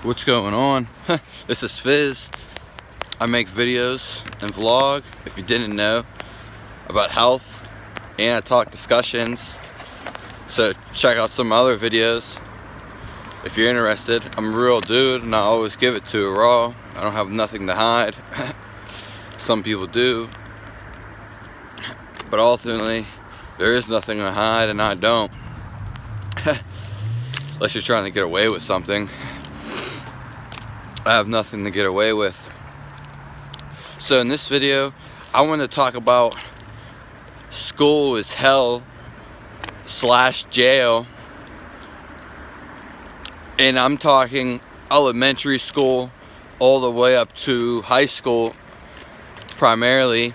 What's going on? This is Fizz. I make videos and vlog, if you didn't know, about health, and I talk discussions. So check out some other videos if you're interested. I'm a real dude and I always give it to you raw. I don't have nothing to hide. Some people do. But ultimately, there is nothing to hide and I don't. Unless you're trying to get away with something. I have nothing to get away with. So in this video, I want to talk about school is hell / jail. And I'm talking elementary school all the way up to high school primarily.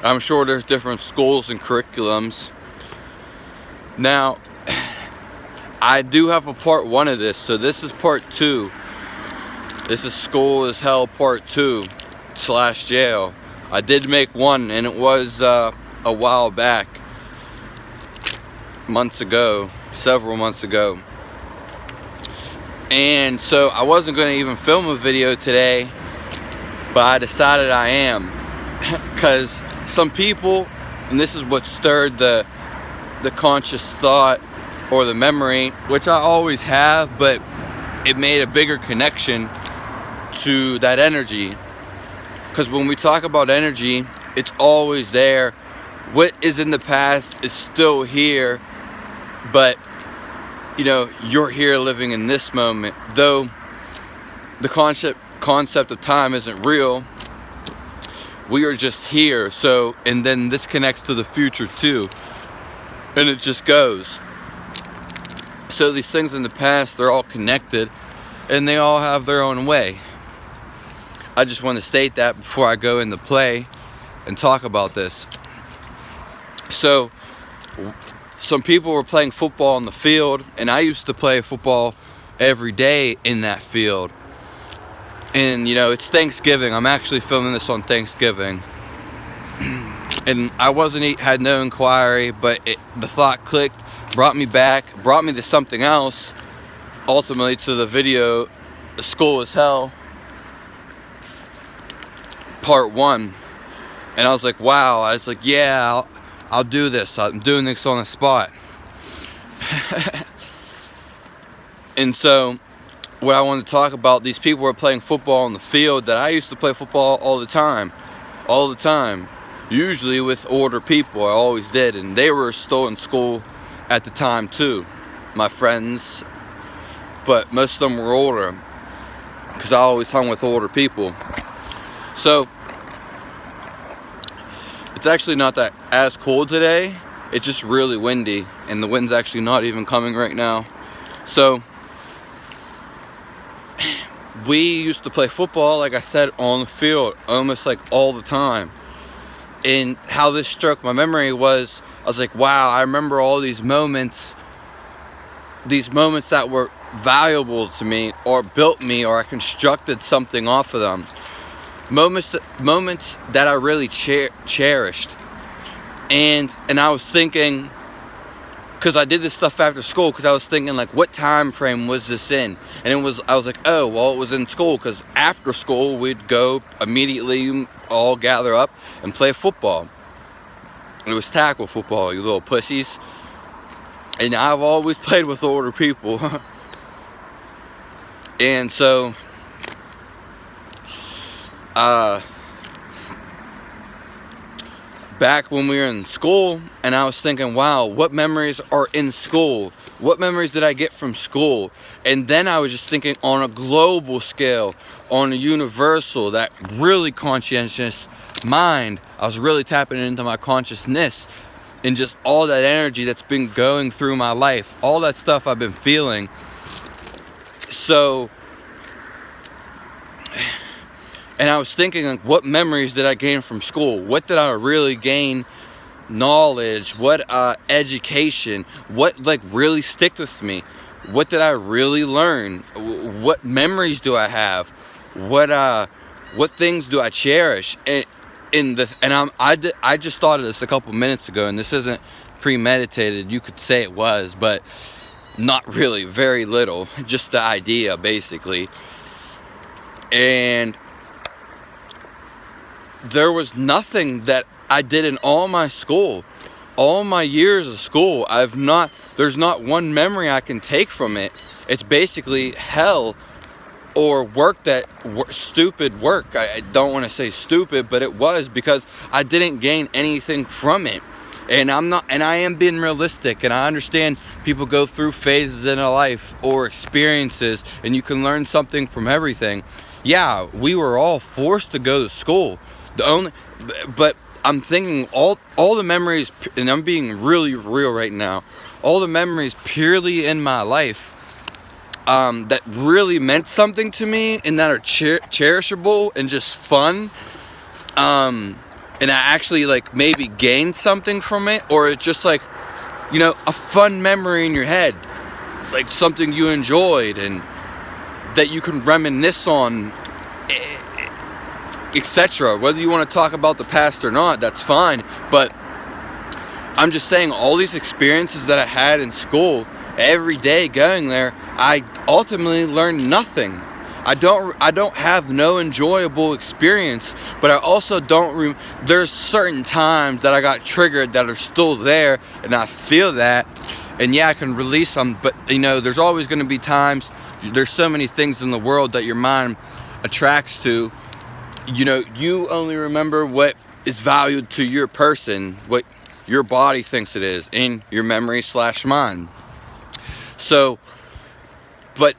I'm sure there's different schools and curriculums. Now, I do have a part 1 of this, so this is part 2. This is School is Hell part 2 / jail. I did make one, and it was a while back, several months ago. And so I wasn't going to even film a video today, but I decided I am. Because some people, and this is what stirred the conscious thought or the memory, which I always have, but it made a bigger connection to that energy. Because when we talk about energy, it's always there. What is in the past is still here, but you're here living in this moment. Though the concept of time isn't real, we are just here. So, and then this connects to the future too, and it just goes. So these things in the past, they're all connected and they all have their own way. I just want to state that before I go into play and talk about this. So some people were playing football on the field, and I used to play football every day in that field. And it's Thanksgiving. I'm actually filming this on Thanksgiving. And I had no inquiry, but the thought clicked, brought me to something else, ultimately to the video, School is Hell, part 1. And I was like, wow. I was like, yeah, I'll do this. I'm doing this on the spot. And so what I want to talk about, these people were playing football on the field that I used to play football all the time, usually with older people. I always did, and they were still in school at the time too, my friends, but most of them were older because I always hung with older people. So it's actually not that as cold today. It's just really windy, and the wind's actually not even coming right now. So we used to play football, like I said, on the field almost like all the time. And how this struck my memory was, I was like, wow, I remember all these moments that were valuable to me, or built me, or I constructed something off of them. Moments that I really cherished. And I was thinking, because I did this stuff after school, because I was thinking, like, what time frame was this in? And I was like, oh, well, it was in school, because after school we'd go immediately, all gather up and play football. It was tackle football, you little pussies. And I've always played with older people. And so back when we were in school, and I was thinking, wow, what memories are in school? What memories did I get from school? And then I was just thinking on a global scale, on a universal, that really conscientious mind. I was really tapping into my consciousness and just all that energy that's been going through my life, all that stuff I've been feeling. So, and I was thinking, like, what memories did I gain from school? What did I really gain? Knowledge, what education, what really stick with me? What did I really learn? What memories do I have? What things do I cherish? I just thought of this a couple minutes ago, and this isn't premeditated. You could say it was, but Not really, very little, just the idea basically. And there was nothing that I did in all my years of school. There's not one memory I can take from it. It's basically hell, or stupid work. I don't want to say stupid, but it was, because I didn't gain anything from it. And I am being realistic, and I understand people go through phases in a life or experiences, and you can learn something from everything. Yeah, we were all forced to go to school. But I'm thinking all the memories, and I'm being really real right now, all the memories purely in my life that really meant something to me, and that are cherishable and just fun, and I actually like maybe gained something from it, or it's just like, you know, a fun memory in your head, like something you enjoyed and that you can reminisce on, etc. Whether you want to talk about the past or not, that's fine. But I'm just saying, all these experiences that I had in school, every day going there, I ultimately learned nothing. I don't have no enjoyable experience, but I also don't. There's certain times that I got triggered that are still there, and I feel that, and yeah, I can release them. But you know, there's always going to be times. There's so many things in the world that your mind attracts to. You know, you only remember what is valued to your person, what your body thinks it is, in your memory / mind. So, but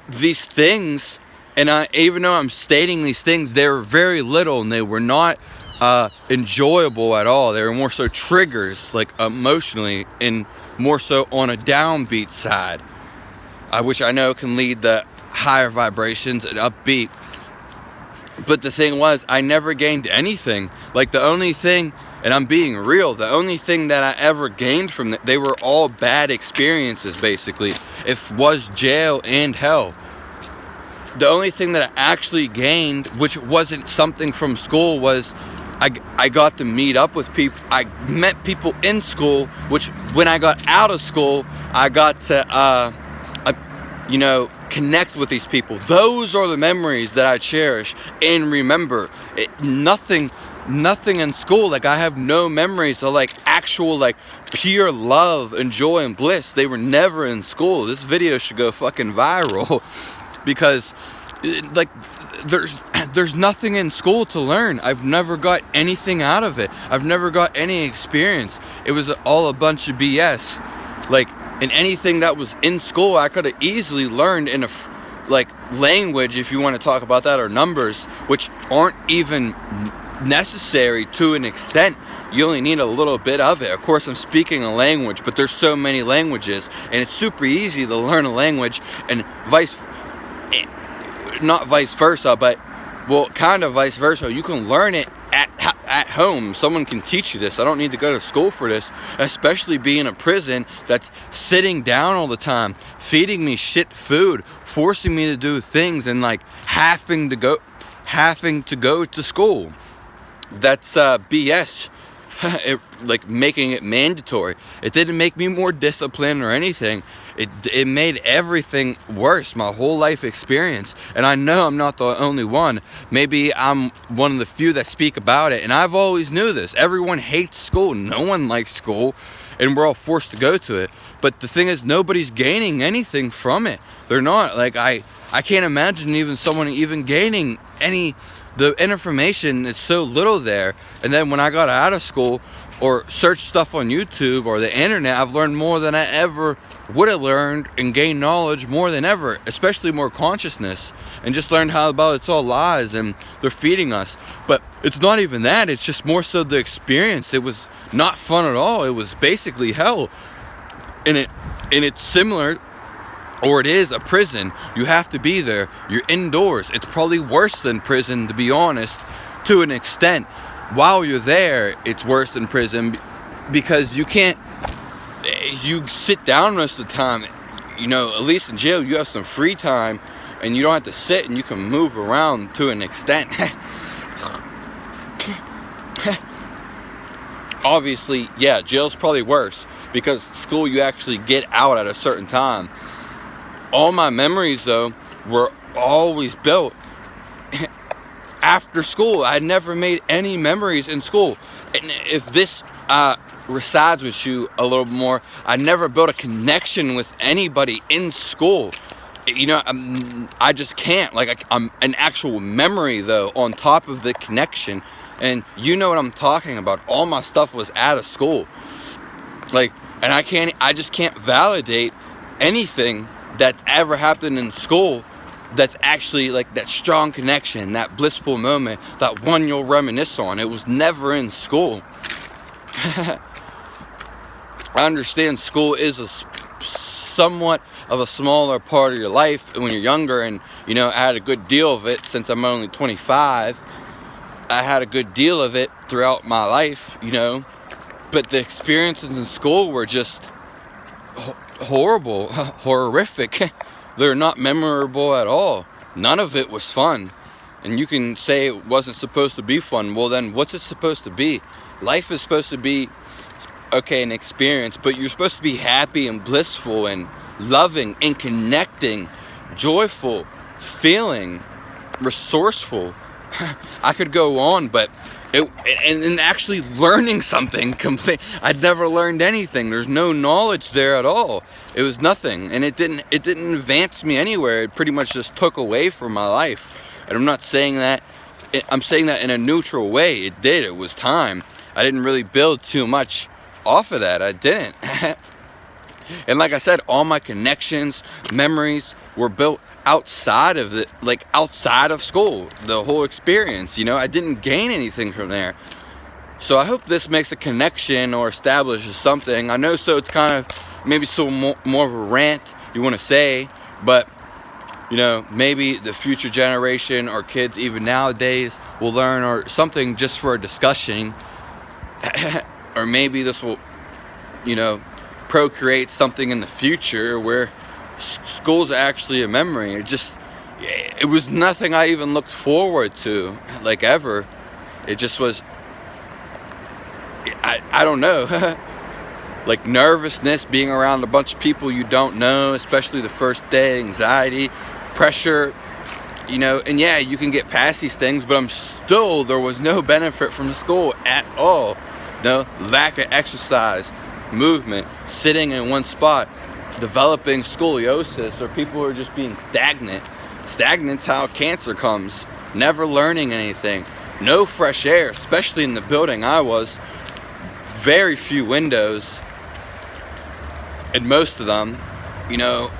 these things, and even though I'm stating these things, they were very little, and they were not enjoyable at all. They were more so triggers, like emotionally, and more so on a downbeat side, which I know can lead to higher vibrations and upbeat. But the thing was, I never gained anything. Like, the only thing, and I'm being real, the only thing that I ever gained from that, they were all bad experiences, basically. It was jail and hell. The only thing that I actually gained, which wasn't something from school, was I got to meet up with people. I met people in school, which when I got out of school, I got to, connect with these people. Those are the memories that I cherish and remember. Nothing in school. Like, I have no memories of like actual like pure love and joy and bliss. They were never in school. This video should go fucking viral because like there's nothing in school to learn. I've never got anything out of it. I've never got any experience. It was all a bunch of BS. Like, in anything that was in school, I could have easily learned in a language, if you want to talk about that, or numbers, which aren't even necessary to an extent. You only need a little bit of it. Of course, I'm speaking a language, but there's so many languages, and it's super easy to learn a language, and not vice versa, but well, kind of vice versa. You can learn it at home. Someone can teach you this. I don't need to go to school for this, especially being in a prison that's sitting down all the time, feeding me shit food, forcing me to do things, and like having to go to school. That's BS. Like, making it mandatory. It didn't make me more disciplined or anything. It made everything worse, my whole life experience. And I know I'm not the only one. Maybe I'm one of the few that speak about it. And I've always knew this. Everyone hates school. No one likes school. And we're all forced to go to it. But the thing is, nobody's gaining anything from it. They're not. Like, I can't imagine someone gaining any. The information is so little there. And then when I got out of school or searched stuff on YouTube or the internet, I've learned more than I ever would have learned, and gained knowledge more than ever, especially more consciousness, and just learned how about it's all lies and they're feeding us. But it's not even that. It's just more so the experience. It was not fun at all. It was basically hell. And it's similar, or it is a prison. You have to be there. You're indoors. It's probably worse than prison, to be honest, to an extent. While you're there, it's worse than prison because you sit down most of the time. You know, at least in jail, you have some free time and you don't have to sit, and you can move around to an extent. Obviously, yeah, jail's probably worse. because school you actually get out at a certain time. All my memories though were always built after school. I never made any memories in school. And if this resides with you a little more, I never built a connection with anybody in school. You know, I just can't. Like, I'm an actual memory though on top of the connection. And you know what I'm talking about. All my stuff was out of school. Like, and I just can't validate anything that's ever happened in school that's actually like that strong connection, that blissful moment, that one you'll reminisce on. It was never in school. I understand school is somewhat of a smaller part of your life when you're younger, and you know, I had a good deal of it. Since I'm only 25, I had a good deal of it throughout my life, you know, but the experiences in school were just horrible, horrific. They're not memorable at all. None of it was fun. And you can say it wasn't supposed to be fun. Well, then what's it supposed to be? Life is supposed to be, okay, an experience, but you're supposed to be happy and blissful and loving and connecting, joyful, feeling, resourceful. I could go on, but and actually learning something I'd never learned anything. There's no knowledge there at all. It was nothing, and it didn't advance me anywhere. It pretty much just took away from my life. And I'm not saying that, I'm saying that in a neutral way. It did. It was time. I didn't really build too much off of that. I didn't. And like I said, all my connections, memories were built outside of the, like outside of school, the whole experience, you know. I didn't gain anything from there. So I hope this makes a connection or establishes something. I know, so it's kind of maybe more of a rant you want to say, but you know, maybe the future generation or kids even nowadays will learn, or something just for a discussion. Or maybe this will, you know, procreate something in the future where school's actually a memory. It was nothing I even looked forward to, like, ever. It just was, I don't know. Like nervousness, being around a bunch of people you don't know, especially the first day, anxiety, pressure, you know. And yeah, you can get past these things, but there was no benefit from the school at all. No, lack of exercise, movement, sitting in one spot, developing scoliosis, or people who are just being stagnant. Stagnant's how cancer comes. Never learning anything. No fresh air, especially in the building I was. Very few windows, and most of them, you know,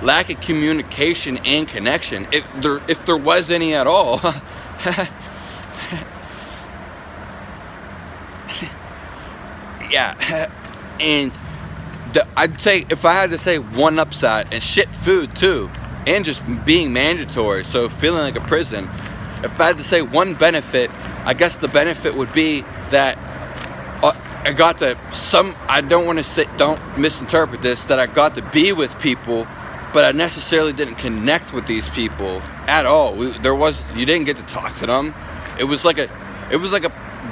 lack of communication and connection, if there was any at all. Yeah, and I'd say, if I had to say one upside, and shit food too, and just being mandatory, so feeling like a prison. If I had to say one benefit, I guess the benefit would be that I got to I don't want to say, don't misinterpret this, that I got to be with people, but I necessarily didn't connect with these people at all. You didn't get to talk to them. It was like a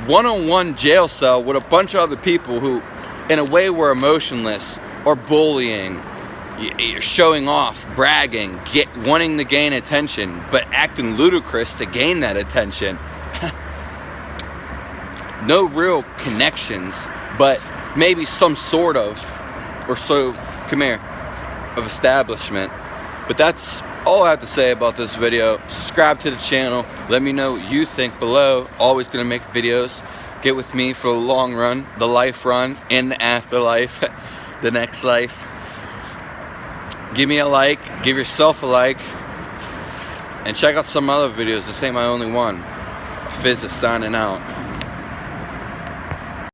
one-on-one jail cell with a bunch of other people who, in a way, were emotionless, or bullying, showing off, bragging, wanting to gain attention, but acting ludicrous to gain that attention. No real connections, but maybe some sort of, of establishment. But that's all I have to say about this video. Subscribe to the channel. Let me know what you think below. Always gonna make videos. Get with me for the long run, the life run, and the afterlife, the next life. Give me a like, give yourself a like, and check out some other videos. This ain't my only one. Fizz is signing out.